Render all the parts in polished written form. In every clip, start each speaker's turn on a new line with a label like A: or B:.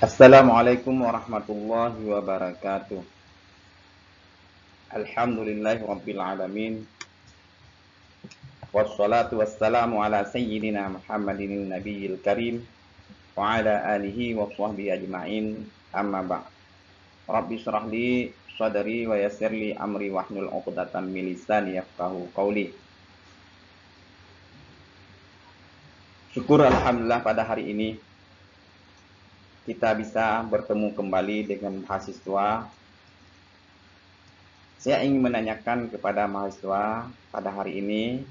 A: Assalamualaikum warahmatullahi wabarakatuh. Alhamdulillahi rabbil alamin. Wassalatu wassalamu ala sayyidina Muhammadin nabiyil karim wa ala alihi wa sahbihi ajma'in. Amma ba'd. Rabbi syrah li sadri wa yassir li amri wahlul 'uqdatam min lisani yafqahu qawli. Syukur alhamdulillah pada hari ini kita bisa bertemu kembali dengan mahasiswa. Saya ingin menanyakan kepada mahasiswa pada hari ini,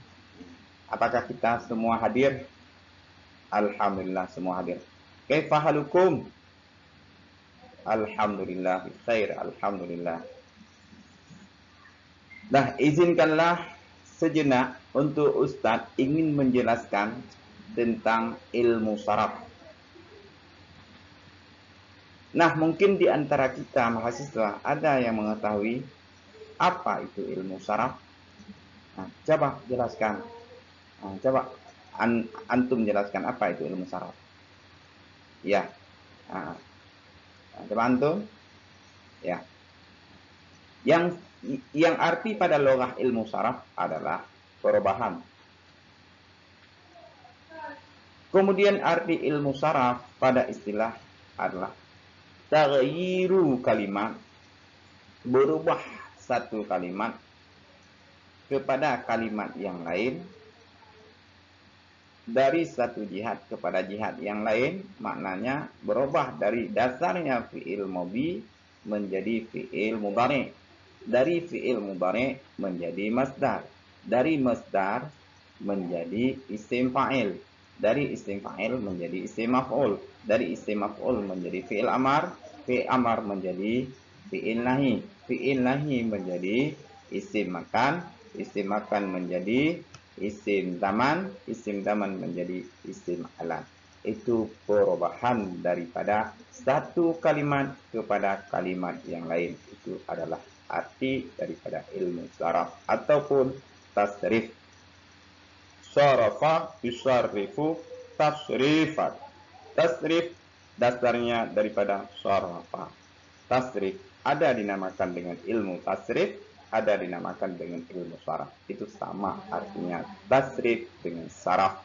A: apakah kita semua hadir? Alhamdulillah semua hadir. Kaifa halukum? Alhamdulillah khair, alhamdulillah. Nah, izinkanlah sejenak untuk Ustadz ingin menjelaskan tentang ilmu saraf. Nah, mungkin di antara kita mahasiswa ada yang mengetahui apa itu ilmu saraf. Nah, coba jelaskan. Nah, coba antum jelaskan apa itu ilmu saraf. Ya. Nah, coba antum. Ya. Yang arti pada loghah ilmu saraf adalah perubahan. Kemudian arti ilmu saraf pada istilah adalah taghyiru kalimat, berubah satu kalimat kepada kalimat yang lain, dari satu jihad kepada jihad yang lain, maknanya berubah dari dasarnya fi'il madhi menjadi fi'il mudhari', dari fi'il mudhari' menjadi masdar, dari masdar menjadi isim fa'il, dari isim fa'il menjadi isim maf'ul, dari isim maf'ul menjadi fi'il amar, fi'il amar menjadi fi'il nahi, fi'il nahi menjadi isim makan, isim makan menjadi isim zaman, isim zaman menjadi isim alam. Itu perubahan daripada satu kalimat kepada kalimat yang lain. Itu adalah arti daripada ilmu saraf ataupun tasrif. Sarafa yusarrifu tasrifat. Tasrif dasarnya daripada sarafa. Tasrif ada dinamakan dengan ilmu tasrif, ada dinamakan dengan ilmu saraf. Itu sama artinya tasrif dengan saraf.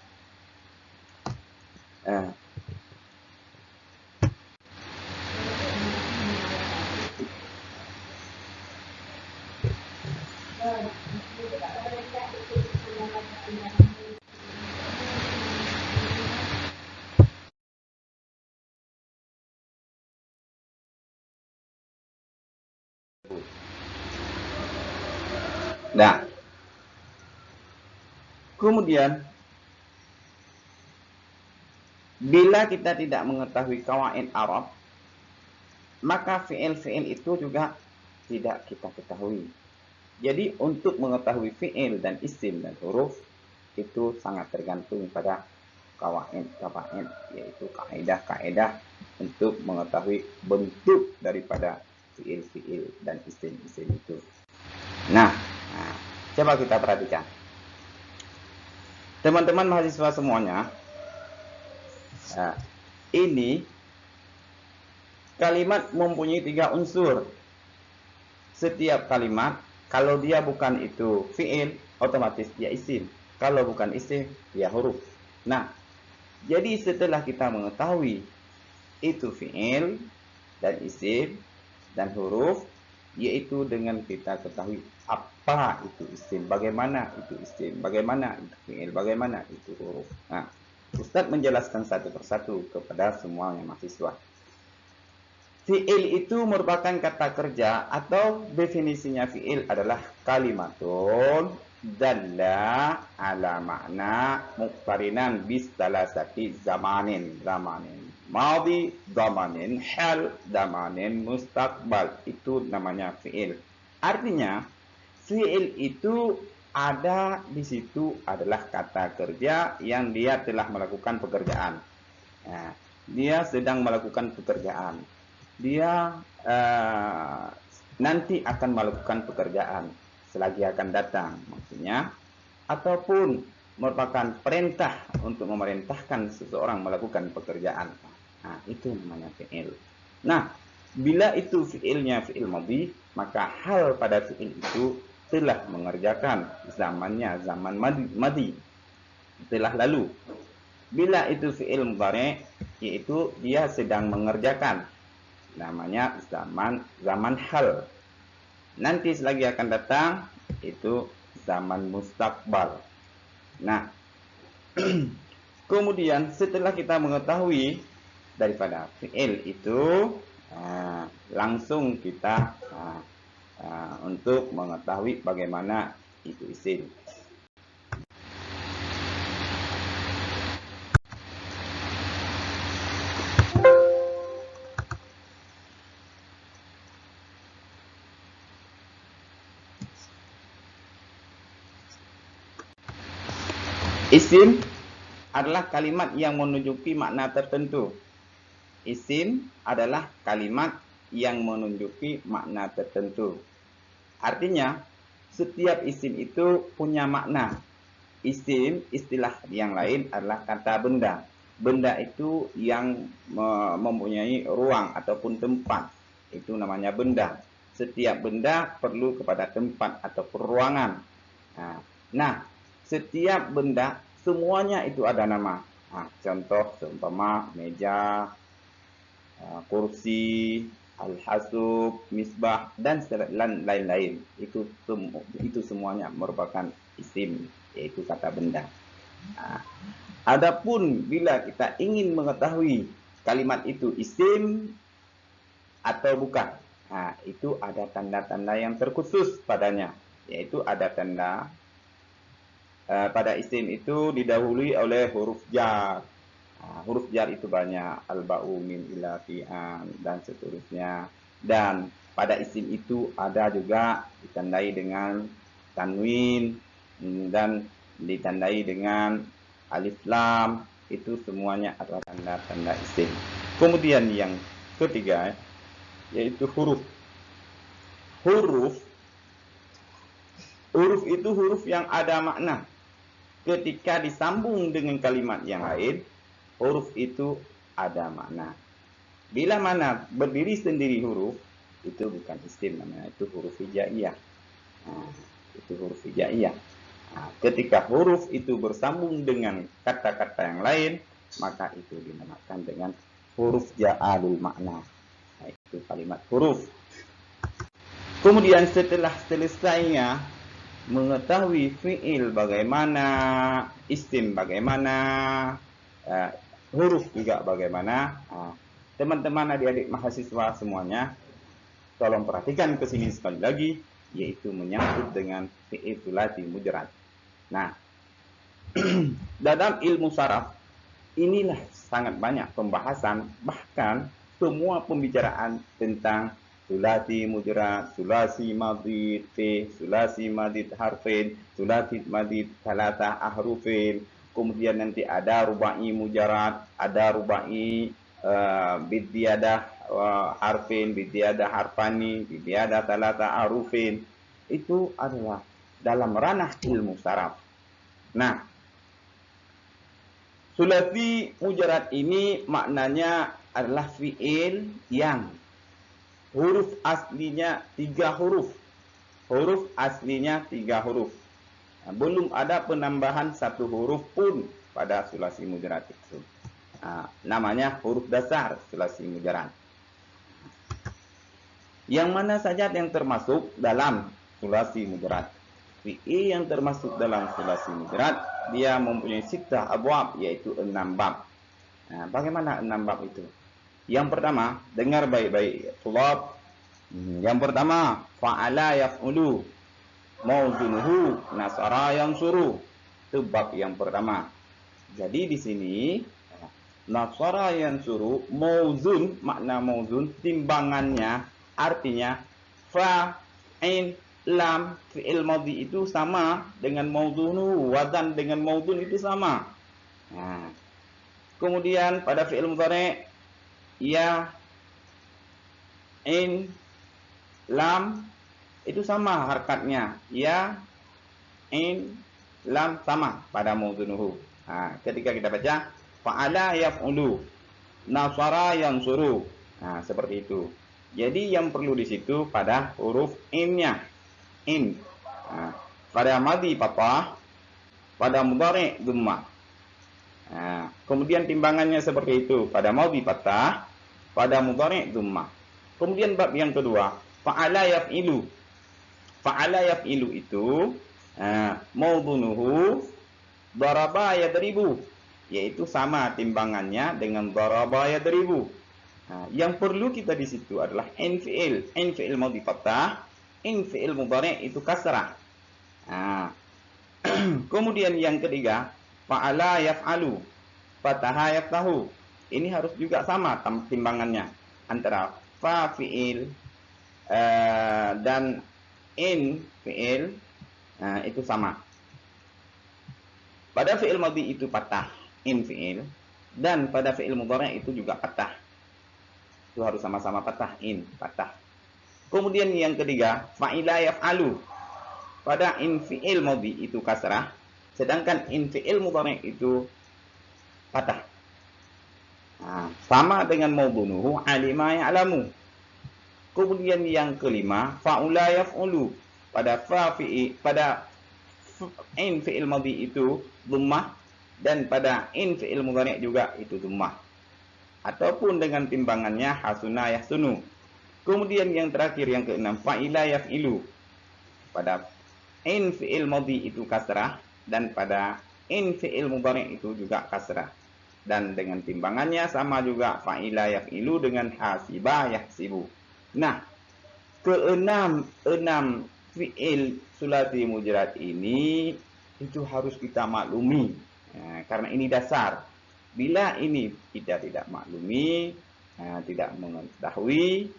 A: Nah, kemudian bila kita tidak mengetahui qawaid Arab, maka fi'il-fi'il itu juga tidak kita ketahui. Jadi untuk mengetahui fi'il dan isim dan huruf itu sangat tergantung pada qawaid, yaitu kaidah-kaidah untuk mengetahui bentuk daripada fi'il-fi'il dan isim-isim itu. Nah, coba kita perhatikan. Teman-teman mahasiswa semuanya, ini kalimat mempunyai 3 unsur. Setiap kalimat, kalau dia bukan itu fi'il, otomatis dia isim. Kalau bukan isim, dia huruf. Nah, jadi setelah kita mengetahui itu fi'il dan isim dan huruf, yaitu dengan kita ketahui apa itu isim, bagaimana itu isim, bagaimana itu fi'il, bagaimana itu huruf. Nah, Ustadz menjelaskan satu persatu kepada semuanya mahasiswa. Fi'il itu merupakan kata kerja atau definisinya fi'il adalah kalimatun dalla ala makna muqtarinan bis salasati zamanin madhi, zamanin hal, zamanin mustaqbal. Itu namanya fi'il. Artinya fi'il itu ada di situ adalah kata kerja yang dia telah melakukan pekerjaan. Nah, dia sedang melakukan pekerjaan. Dia nanti akan melakukan pekerjaan selagi akan datang, maksudnya, ataupun merupakan perintah untuk memerintahkan seseorang melakukan pekerjaan. Nah, itu namanya fi'il. Nah, bila itu fi'ilnya fi'il madhi, maka hal pada fi'il itu telah mengerjakan, zamannya zaman madhi, telah lalu. Bila itu fi'il mudhari', yaitu dia sedang mengerjakan, namanya zaman hal. Nanti selagi akan datang itu zaman mustaqbal. Nah, kemudian setelah kita mengetahui daripada fi'il itu, langsung kita untuk mengetahui bagaimana itu isim. Isim adalah kalimat yang menunjuki makna tertentu. Isim adalah kalimat yang menunjuki makna tertentu. Artinya, setiap isim itu punya makna. Isim, istilah yang lain adalah kata benda. Benda itu yang mempunyai ruang ataupun tempat. Itu namanya benda. Setiap benda perlu kepada tempat atau ruangan. Nah, setiap benda semuanya itu ada nama. Contoh seumpama meja, kursi, al-hasub, misbah, dan lain-lain. Itu semuanya merupakan isim, yaitu kata benda. Adapun bila kita ingin mengetahui kalimat itu isim atau bukan, itu ada tanda-tanda yang terkhusus padanya, yaitu ada tanda pada isim itu didahului oleh huruf jar. Huruf jar itu banyak, al-ba'u, min, ila, fi, an, dan seterusnya. Dan pada isim itu ada juga ditandai dengan tanwin dan ditandai dengan alif lam. Itu semuanya adalah tanda-tanda isim. Kemudian yang ketiga yaitu huruf. Huruf itu huruf yang ada makna. Ketika disambung dengan kalimat yang lain, huruf itu ada makna. Bila mana berdiri sendiri huruf, itu bukan isim namanya, itu huruf hijaiyah. Itu huruf hijaiyah. Ketika huruf itu bersambung dengan kata-kata yang lain, maka itu dinamakan dengan huruf ja'alul makna. Itu kalimat huruf. Kemudian setelah selesainya mengetahui fi'il bagaimana, isim bagaimana, huruf juga bagaimana. Teman-teman adik-adik mahasiswa semuanya, tolong perhatikan ke sini sekali lagi, yaitu menyangkut dengan fi'il sulasi mujarrad. Nah, dalam ilmu saraf inilah sangat banyak pembahasan, bahkan semua pembicaraan tentang sulasi mujarrad, sulasi madid fi, sulasi madid harfin, sulasi madid salatah ahrufin. Kemudian nanti ada rubai mujarrad, ada rubai bidiyadah harfin, bidiyadah harfani, bidiyadah salatah ahrufin. Itu adalah dalam ranah ilmu saraf. Nah, sulasi mujarrad ini maknanya adalah fi'il yang huruf aslinya 3 huruf. Huruf aslinya 3 huruf. Belum ada penambahan 1 huruf pun pada sulasi mujarrad itu. Namanya huruf dasar sulasi mujarrad. Yang mana saja yang termasuk dalam sulasi mujarrad. Fi'il yang termasuk dalam sulasi mujarrad, dia mempunyai 6 abwab, yaitu 6 bab. Bagaimana 6 bab itu? Yang pertama, dengar baik-baik tulab. Yang pertama, fa'ala yaf'ulu, mauzunuhu nasara yansuru. Itu bab yang pertama. Jadi di sini nasara yansuru, mauzun, makna mauzun timbangannya artinya fa'in lam, fi'il madhi itu sama dengan mauzunuhu, wazan dengan mauzun itu sama. Kemudian pada fi'il mudhari' ya, in, lam itu sama harkatnya. Ya, in, lam sama pada mauzunuhu. Ketika kita baca fa'ala yaf'ulu, nasara yang suruh. Nah, seperti itu. Jadi yang perlu di situ pada huruf in-nya. In. Nah, pada madhi fathah, pada mudhari' dhammah. Nah, kemudian timbangannya seperti itu. Pada madhi fathah, pada mudhari' dhammah. Kemudian bab yang kedua, fa'ala yaf'ilu. Fa'ala yaf'ilu itu maudhunuhu daraba yadribu, yaitu sama timbangannya dengan daraba yadribu. Nah, yang perlu kita di situ adalah in fi'il madhi fathah, in fi'il mudhari' itu kasrah. Nah, kemudian yang ketiga, fa'ala yaf'alu, fataha yaftahu. Ini harus juga sama timbangannya antara fa fi'il dan in fi'il, itu sama. Pada fi'il madhi itu patah in fi'il, dan pada fi'il mudhari' itu juga patah. Itu harus sama-sama patah, in patah. Kemudian yang ketiga, fa'ila yaf'alu. Pada in fi'il madhi itu kasrah, sedangkan in fi'il mudhari' itu patah. Nah, sama dengan maudhunuhu alima ya'lamu. Kemudian yang kelima, fa'ula yaf'ulu. Pada in fi'il madhi itu dhammah, dan pada in fi'il mudhari' juga itu dhammah. Ataupun dengan timbangannya hasuna yahsunu. Kemudian yang terakhir yang keenam, fa'ila yaf'ilu. Pada in fi'il madhi itu kasrah, dan pada in fi'il mudhari' itu juga kasrah. Dan dengan timbangannya sama juga, fa'ila yaf'ilu dengan hasiba yahsibu. Nah, enam fi'il sulasi mujarrad ini itu harus kita maklumi. Nah, karena ini dasar. Bila ini kita tidak maklumi, tidak mengetahui,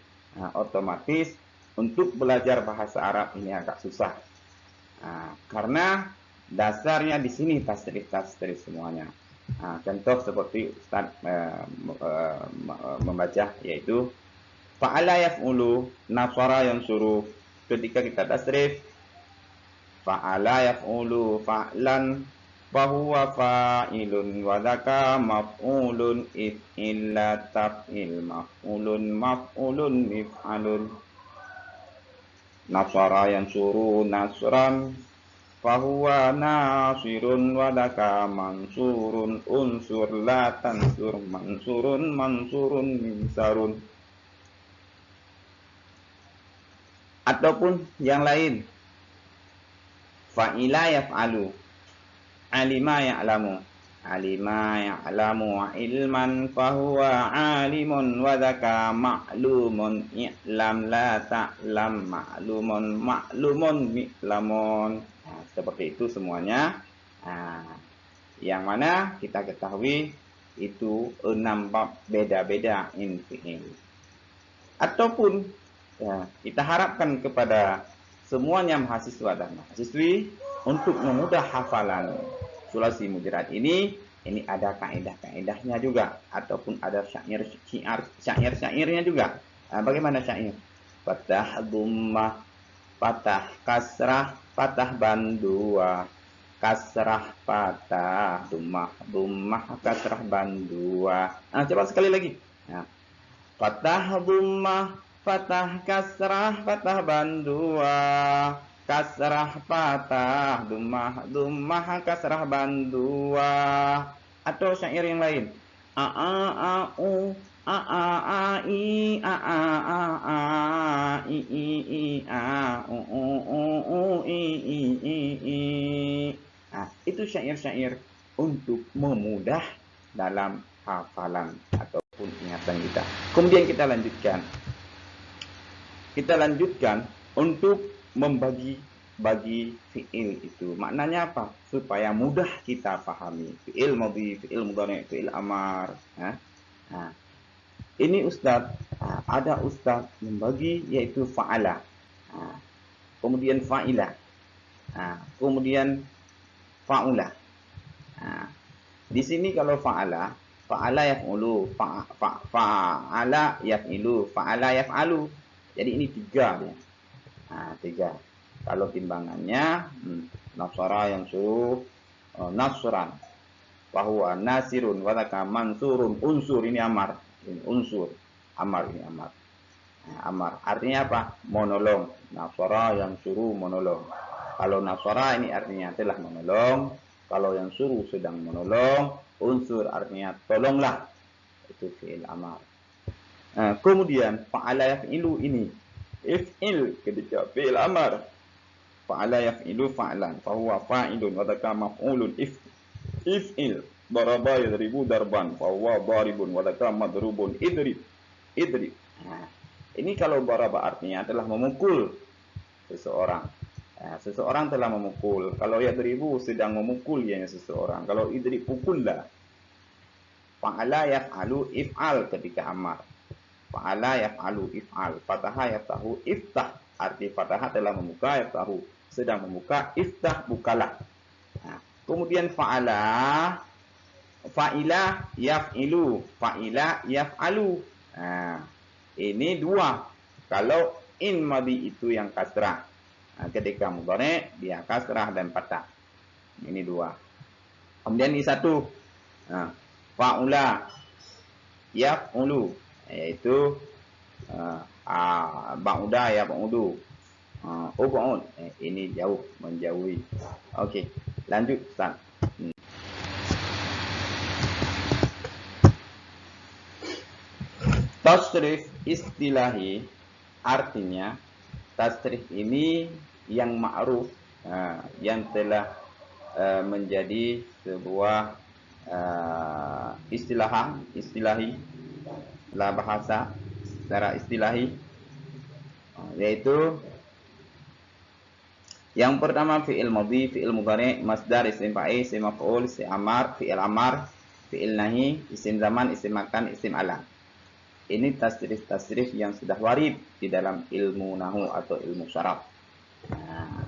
A: otomatis untuk belajar bahasa Arab ini agak susah. Karena dasarnya di sini tasrif semuanya. Contoh seperti Ustaz membaca, yaitu fa'ala yaf'ulu, nasara yang suruh. Ketika kita tasrif, fa'ala yaf'ulu fa'lan, fahuwa fa'ilun wa dzaka maf'ulun illa taf'il maf'ulun mif'alun. Nasara yang suruh nasran, fahuwa nasirun wa dzaka mansurun unsur la tansur mansurun minsarun. Ataupun yang lain, fa'ila yaf'alu, alima ya'lamu ilman, fahuwa alimun wa dzaka ma'lumun i'lam la ta'lam ma'lumun mi'lamun. Seperti itu semuanya. Yang mana kita ketahui itu 6 bab beda-beda in fi'il. Ataupun kita harapkan kepada semuanya mahasiswa dan mahasiswi untuk memudah hafalan sulasi mujarrad ini ada kaidah-kaidahnya juga, ataupun ada syair-syairnya juga. Bagaimana syair? Fathah dhammah, fathah kasrah, fathah bandua, kasrah fathah, dhammah kasrah bandua. Coba sekali lagi. Fathah dhammah, fathah kasrah, fathah bandua, kasrah fathah, dhammah kasrah bandua. Atau syair yang lain, a a a u a a a i a a a a i i i a u u u u i i i i. Itu syair-syair untuk memudah dalam hafalan ataupun ingatan kita. Kemudian kita lanjutkan untuk membagi fi'il itu. Maknanya apa? Supaya mudah kita pahami. Fi'il madhi, fi'il mudhari', fi'il amar. Ini ada Ustaz membagi, yaitu fa'ala. Kemudian fa'ila. Kemudian fa'ula. Di sini kalau fa'ala yaf'ulu, fa'ala yaf'ilu, fa'ala yaf'alu. Jadi ini 3 ya. 3. Kalau timbangannya nasara yang suruh nasran. Fahuwa nasirun wa dzaka mansurun. Unsur ini amar. Ini unsur. Amar ini amar. Nah, amar artinya apa? Menolong. Nasara yang suruh menolong. Kalau nasara ini artinya telah menolong. Kalau yang suruh sedang menolong. Unsur artinya tolonglah. Itu fi'il amar. Nah, kemudian fa'ala yaf'ilu ini. If'il ketika fi'il amar. Fa'ala yaf'ilu fa'lan. Fahuwa fa'ilun wa dzaka maf'ulun if'il. Daraba yadribu darban. Fahuwa daribun wa dzaka madrubun idrib. Idrib. Nah, ini kalau daraba artinya telah memukul seseorang. Nah, seseorang telah memukul. Kalau yadribu sedang memukul ya seseorang. Kalau idrib pukullah. Fa'ala yaf'alu if'al ketika amar. Fa'ala yaf'alu if'al. Fataha yaftahu iftah. Arti fataha telah membuka, yaftahu sedang membuka, iftah bukalah. Nah, kemudian fa'ala yaf'ilu. Fa'ila yaf'alu. Nah, ini dua. Kalau in madi itu yang kasrah. Nah, ketika mudhari dia kasrah dan fathah. Ini dua. Kemudian ini satu. Nah, fa'ula yaf'ulu, yaitu ba'uda yaf'udu. Ub'ud, ini jauh, menjauhi. Okey, lanjut Ustaz. Tasrif istilahi artinya tasrif ini yang ma'ruf, yang telah menjadi sebuah istilahi la bahasa secara istilahi, yaitu yang pertama fi'il madhi, fi'il mudhari, masdar, isim fa'il, isim maf'ul, isim amar, fi'il amar, fi'il nahi, isim zaman, isim makan, isim alam. Ini tasrif yang sudah warid di dalam ilmu nahu atau ilmu syaraf. Nah,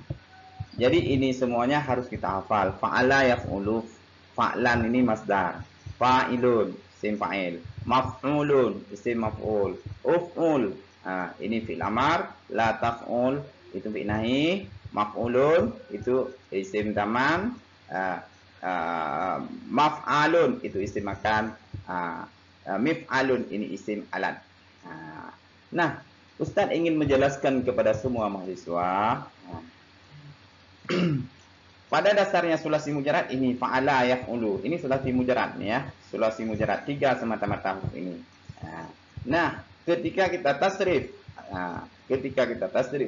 A: jadi ini semuanya harus kita hafal. Fa'ala yaf'ulu, fa'lan ini masdar, fa'ilun isim fa'il, maf'ulun isim maf'ul, uf'ul ini fi'il amar, la taf'ul itu fi'il nahi, maf'ulun itu isim zaman, maf'alun itu isim makan, mif'alun ini isim alat. Nah, Ustaz ingin menjelaskan kepada semua mahasiswa. Pada dasarnya sulasi mujarad ini fa'ala yaf'ulu. Ini sulasi mujarad ya. Sulasi mujarad 3 semata-mata huruf ini. Nah, ketika kita tasrif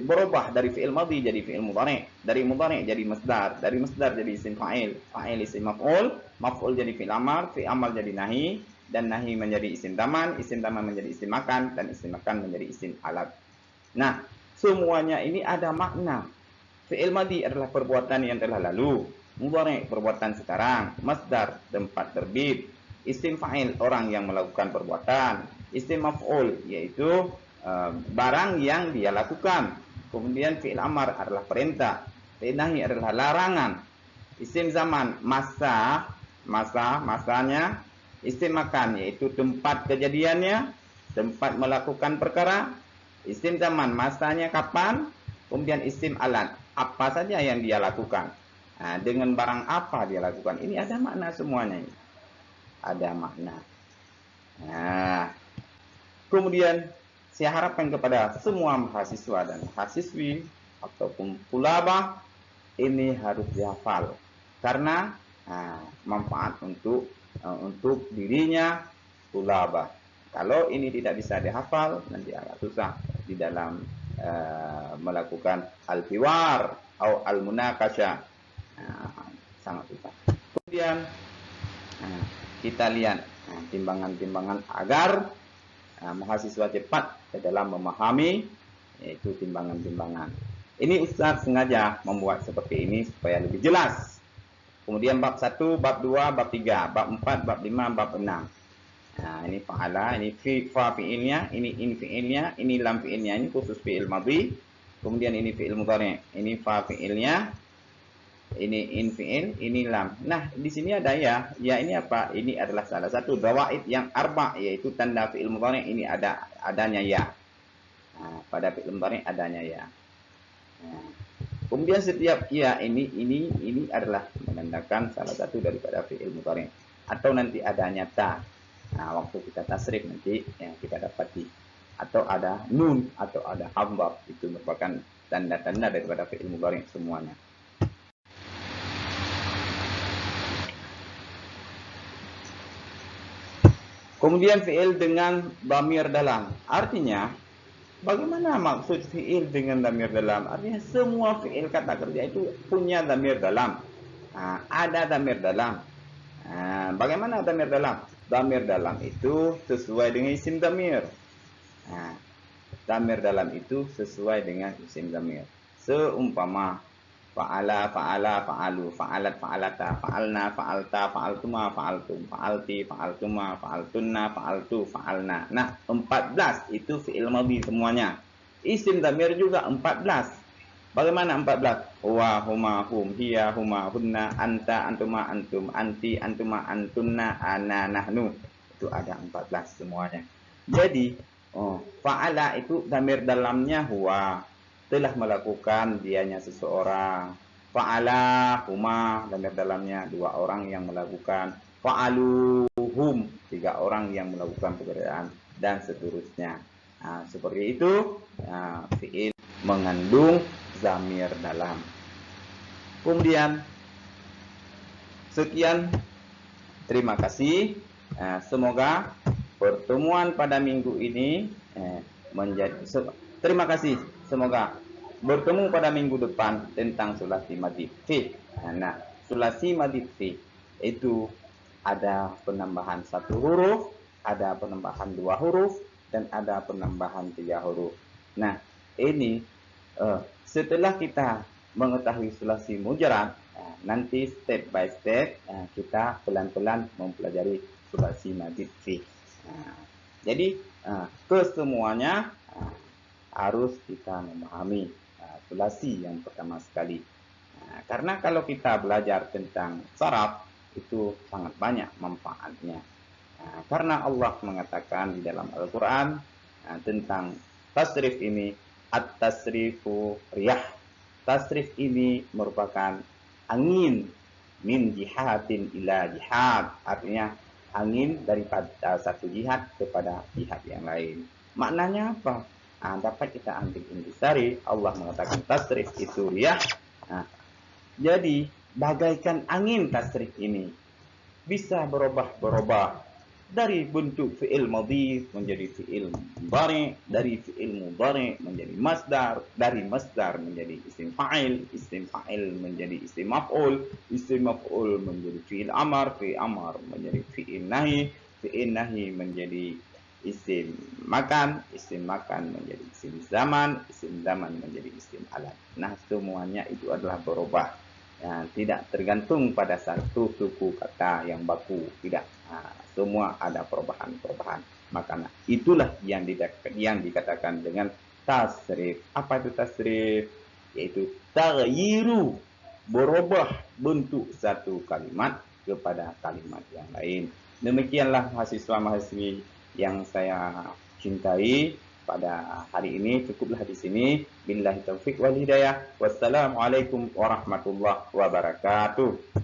A: berubah dari fi'il madhi jadi fi'il mudhari, dari mudhari jadi masdar, dari masdar jadi isim fa'il, fa'il isim maf'ul, maf'ul jadi fi'il amar, fi'il amar jadi nahi, dan nahi menjadi isim taman menjadi isim makan, dan isim makan menjadi isim alat. Nah, semuanya ini ada makna. Fi'il madhi adalah perbuatan yang telah lalu, mudhari perbuatan sekarang, masdar tempat terbit, isim fa'il orang yang melakukan perbuatan, isim maf'ul yaitu barang yang dia lakukan. Kemudian fi'il amar adalah perintah, fi'il nahi adalah larangan, isim zaman masanya, isim makan yaitu tempat kejadiannya, tempat melakukan perkara, isim zaman masanya kapan, kemudian isim alat apa saja yang dia lakukan, dengan barang apa dia lakukan. Ini ada makna semuanya ini. Ada makna. Nah, kemudian saya harapkan kepada semua mahasiswa dan mahasiswi ataupun tulabah ini harus dihafal karena manfaat untuk dirinya tulabah. Kalau ini tidak bisa dihafal nanti agak susah di dalam melakukan al-hiwar atau al-munakasha, sangat susah. Kemudian kita lihat timbangan-timbangan agar mahasiswa cepat ke dalam memahami, yaitu timbangan-timbangan. Ini Ustaz sengaja membuat seperti ini supaya lebih jelas. Kemudian bab 1, bab 2, bab 3, bab 4, bab 5, bab 6. Ini fa'ala, ini fa fi'ilnya, ini in fi'ilnya, ini lam fi'ilnya, ini khusus fi'il madhi. Kemudian ini fi'il mudhari, ini fa fi'ilnya, ini in fi'il, ini lam. Nah, di sini ada ya. Ya ini apa? Ini adalah salah satu dawaid yang arba, yaitu tanda fi'il mudhari ini adanya ya. Pada fi'il mudhari adanya ya. Kemudian setiap ya ini adalah menandakan salah satu daripada fi'il mudhari. atau nanti adanya ta. Nah, waktu kita tasrif nanti yang kita dapati, atau ada nun atau ada hamzah, itu merupakan tanda-tanda daripada fi'il mudhari semuanya. Kemudian fi'il dengan dhamir dalam. Artinya, bagaimana maksud fi'il dengan dhamir dalam? Artinya semua fi'il kata kerja itu punya dhamir dalam. Nah, ada dhamir dalam. Nah, bagaimana dhamir dalam? Dhamir dalam itu sesuai dengan isim dhamir. Nah, dhamir dalam itu sesuai dengan isim dhamir. Seumpama fa'ala, fa'ala, fa'alu, fa'alat, fa'alata, fa'alna, fa'alta, fa'altuma, fa'altum, fa'alti, fa'altuma, fa'altunna, fa'altu, fa'alna. Nah, 14 itu fi'il madhi semuanya. Isim dhamir juga 14. Bagaimana 14? Huwa, huma, hum, hiya, huma, hunna, anta, antuma, antum, anti, antuma, antunna, ana, nahnu. Itu ada 14 semuanya. Jadi, fa'ala itu dhamir dalamnya huwa. Telah melakukan dianya seseorang. Fa'ala, huma, dhamir dalamnya 2 orang yang melakukan. Fa'alu, hum, 3 orang yang melakukan pekerjaan. Dan seterusnya. Nah, seperti itu, fi'il mengandung dhamir dalam. Kemudian sekian, terima kasih. Semoga pertemuan pada minggu ini terima kasih. Semoga bertemu pada minggu depan tentang sulasi madhi fi. Nah, sulasi madhi fi itu ada penambahan 1 huruf, ada penambahan 2 huruf, dan ada penambahan 3 huruf. Nah, ini setelah kita mengetahui sulasi mujarrad, nanti step by step kita pelan-pelan mempelajari sulasi madhi fi. Jadi kesemuanya harus kita memahami sulasi yang pertama sekali. Karena kalau kita belajar tentang saraf itu sangat banyak manfaatnya. Karena Allah mengatakan di dalam Al-Quran tentang tasrif ini, at-tasrifu riyah. Tasrif ini merupakan angin min jihatin ila jihad. Artinya angin daripada satu jihad kepada jihad yang lain. Maknanya apa? Dapat kita ambil intisari. Allah mengatakan tasrif itu riyah. Jadi bagaikan angin tasrif ini bisa berubah-berubah dari bentuk fi'il madhi menjadi fi'il mudhari, dari fi'il mudhari menjadi masdar, dari masdar menjadi isim fa'il menjadi isim maf'ul menjadi fi'il amar, fi'il amar menjadi fi'il nahi menjadi isim makan menjadi isim zaman menjadi isim alat. Nah, semuanya itu adalah berubah. Tidak tergantung pada satu suku kata yang baku, tidak. Semua ada perubahan-perubahan. Maka itulah yang dikatakan dengan tasrif. Apa itu tasrif? Yaitu taghyiru, berubah bentuk satu kalimat kepada kalimat yang lain. Demikianlah mahasiswa-mahasiswi yang saya cintai pada hari ini. Cukuplah di sini. Billahi taufiq wal hidayah. Wassalamualaikum warahmatullahi wabarakatuh.